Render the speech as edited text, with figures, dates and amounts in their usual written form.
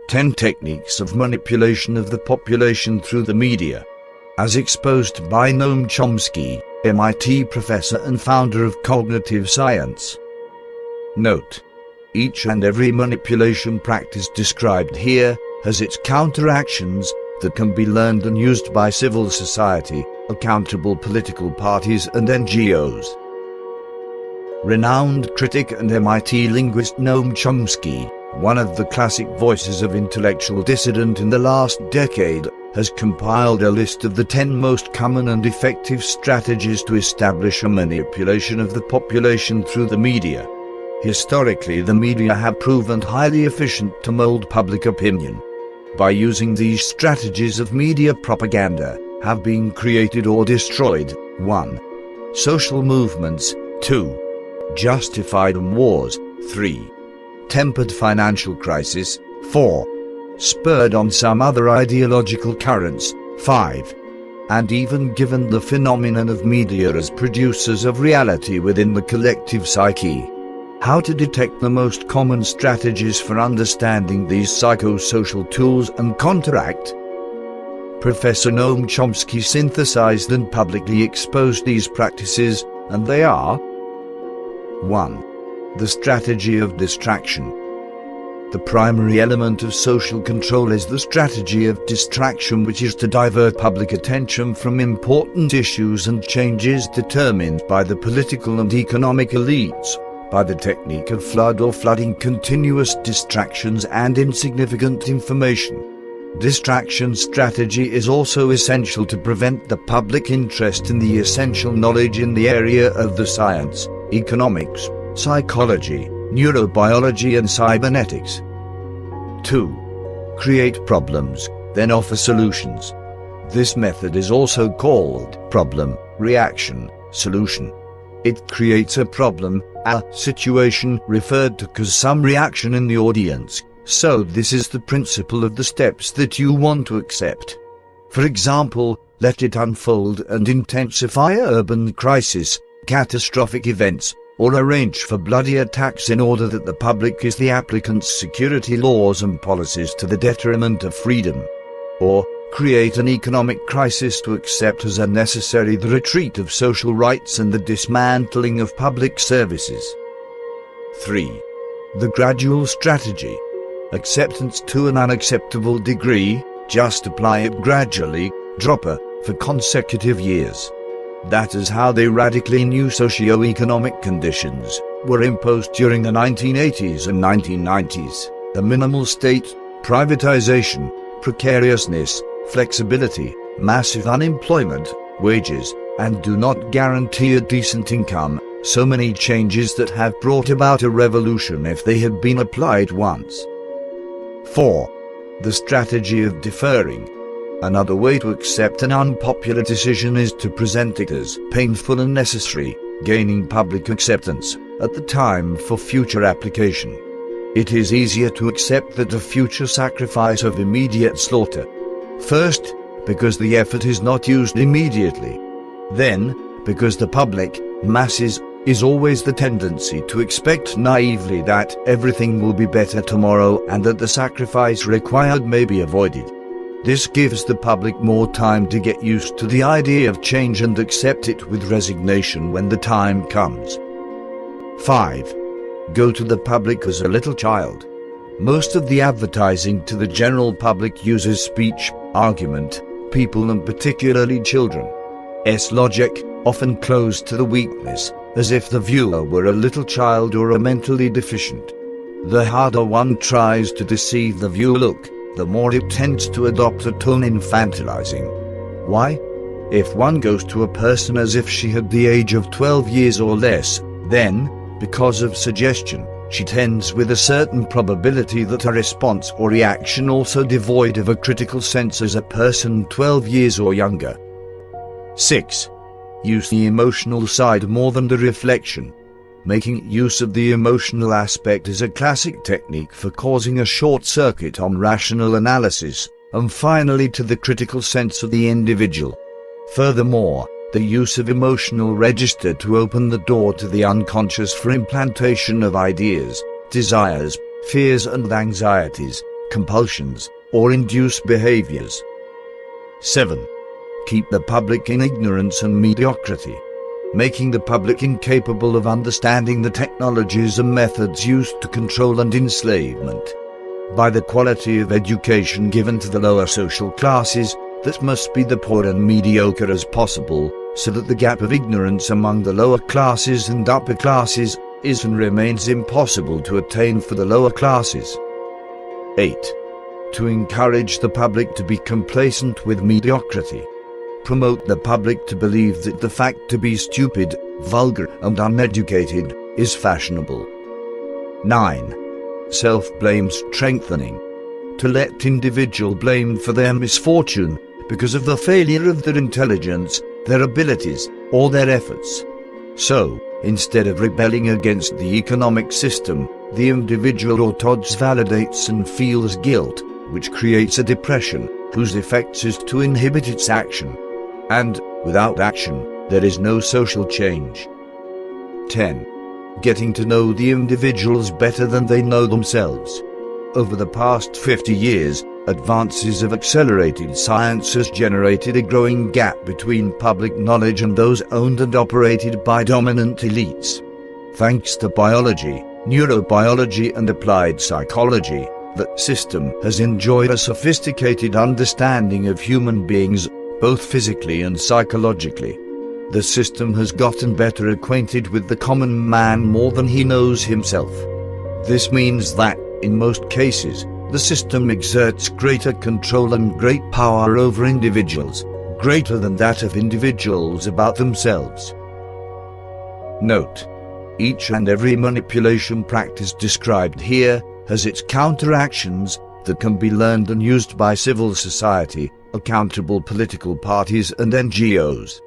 10 Techniques of Manipulation of the Population Through the Media. As exposed by Noam Chomsky, MIT professor and founder of cognitive science. Note: each and every manipulation practice described here has its counteractions that can be learned and used by civil society, accountable political parties and NGOs. Renowned critic and MIT linguist Noam Chomsky, one of the classic voices of intellectual dissident in the last decade, has compiled a list of the 10 most common and effective strategies to establish a manipulation of the population through the media. Historically, the media have proven highly efficient to mold public opinion. By using these strategies of media propaganda, have been created or destroyed: 1. Social movements. 2. Justified wars. 3. Tempered financial crisis. 4. Spurred on some other ideological currents. 5. And even given the phenomenon of media as producers of reality within the collective psyche. How to detect the most common strategies for understanding these psychosocial tools and counteract? Professor Noam Chomsky synthesized and publicly exposed these practices, and they are: 1. The strategy of distraction. The primary element of social control is the strategy of distraction, which is to divert public attention from important issues and changes determined by the political and economic elites, by the technique of flood or flooding continuous distractions and insignificant information. Distraction strategy is also essential to prevent the public interest in the essential knowledge in the area of the science, economics, psychology, neurobiology and cybernetics. 2. Create problems, then offer solutions. This method is also called problem, reaction, solution. It creates a problem, a situation referred to as some reaction in the audience, so this is the principle of the steps that you want to accept. For example, let it unfold and intensify urban crisis, catastrophic events, or arrange for bloody attacks in order that the public is the applicant's security laws and policies to the detriment of freedom. Or, create an economic crisis to accept as unnecessary the retreat of social rights and the dismantling of public services. 3. The gradual strategy. Acceptance to an unacceptable degree, just apply it gradually, dropper, for consecutive years. That is how the radically new socio-economic conditions were imposed during the 1980s and 1990s. The minimal state, privatization, precariousness, flexibility, massive unemployment, wages, and do not guarantee a decent income, so many changes that have brought about a revolution if they had been applied once. 4. The strategy of deferring. Another way to accept an unpopular decision is to present it as painful and necessary, gaining public acceptance at the time for future application. It is easier to accept that a future sacrifice of immediate slaughter. First, because the effort is not used immediately. Then, because the public, masses, is always the tendency to expect naively that everything will be better tomorrow and that the sacrifice required may be avoided. This gives the public more time to get used to the idea of change and accept it with resignation when the time comes. 5. Go to the public as a little child. Most of the advertising to the general public uses speech, argument, people and particularly children's logic, often closed to the weakness, as if the viewer were a little child or a mentally deficient. The harder one tries to deceive the viewer, the more it tends to adopt a tone infantilizing. Why? If one goes to a person as if she had the age of 12 years or less, then, because of suggestion, she tends with a certain probability that a response or reaction also devoid of a critical sense as a person 12 years or younger. 6. Use the emotional side more than the reflection. Making use of the emotional aspect is a classic technique for causing a short circuit on rational analysis, and finally to the critical sense of the individual. Furthermore, the use of emotional register to open the door to the unconscious for implantation of ideas, desires, fears and anxieties, compulsions, or induce behaviors. 7. Keep the public in ignorance and mediocrity, making the public incapable of understanding the technologies and methods used to control and enslavement. By the quality of education given to the lower social classes, that must be the poor and mediocre as possible, so that the gap of ignorance among the lower classes and upper classes is and remains impossible to attain for the lower classes. 8. To encourage the public to be complacent with mediocrity. Promote the public to believe that the fact to be stupid, vulgar, and uneducated is fashionable. 9. Self-blame strengthening. To let individual blame for their misfortune because of the failure of their intelligence, their abilities, or their efforts. So, instead of rebelling against the economic system, the individual autods validates and feels guilt, which creates a depression, whose effect is to inhibit its action. And, without action, there is no social change. 10. Getting to know the individuals better than they know themselves. Over the past 50 years, advances of accelerated science has generated a growing gap between public knowledge and those owned and operated by dominant elites. Thanks to biology, neurobiology, and applied psychology, that system has enjoyed a sophisticated understanding of human beings, both physically and psychologically. The system has gotten better acquainted with the common man more than he knows himself. This means that, in most cases, the system exerts greater control and great power over individuals, greater than that of individuals about themselves. Note: each and every manipulation practice described here has its counteractions that can be learned and used by civil society, accountable political parties, and NGOs.